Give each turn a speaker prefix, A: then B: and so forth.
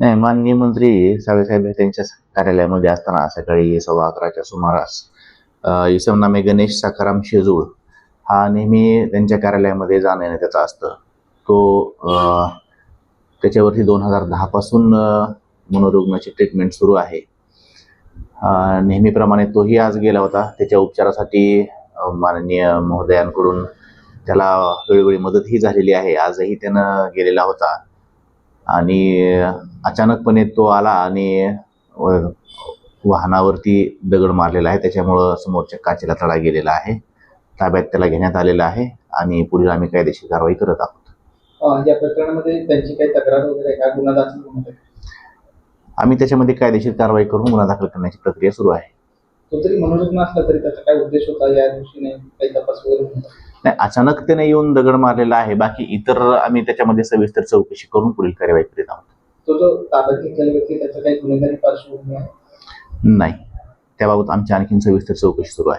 A: नाही, माननीय मंत्री साहेब त्यांच्या कार्यालयामध्ये असताना सकाळी 11:15च्या सुमारास इसम नामे गणेश सखाराम शेजूळ हा नेहमी त्यांच्या कार्यालयामध्ये जाणं येणं त्याचं असतं. तो त्याच्यावरती 2010 पासून मनोरुग्णाची ट्रीटमेंट सुरू आहे. नेहमीप्रमाणे तोही आज गेला होता. त्याच्या उपचारासाठी माननीय महोदयांकडून त्याला वेळोवेळी मदतही झालेली आहे. आजही त्यानं गेलेला होता आणि अचानकपणे तो आला आणि वाहनावरती दगड मारलेला आहे. त्याच्यामुळं समोरच्या काचेला तडा गेलेला आहे. ताब्यात त्याला घेण्यात आलेला आहे आणि पुढील आम्ही कायदेशीर कारवाई करत आहोत.
B: या प्रकरणामध्ये त्यांची काही तक्रार वगैरे का गुन्हा दाखल होणार?
A: आम्ही त्याच्यामध्ये कायदेशीर कारवाई करून गुन्हा दाखल करण्याची प्रक्रिया सुरू आहे.
B: तो जरी मनोरुग्ण असला तरी त्याचा काय उद्देश होता या दृष्टीने काही तपास वगैरे होता?
A: नाही, अचानक त्याने येऊन दगड मारलेला आहे. बाकी इतर आम्ही त्याच्यामध्ये सविस्तर चौकशी करून पुढील कार्यवाही करीत आहोत.
B: तो जो ताब्यात घेतलेला व्यक्ती त्याचा काही गुन्हेगारी पार्श्वभूमी आहे?
A: नाही, त्याबाबत आमची आणखीन सविस्तर चौकशी सुरू आहे.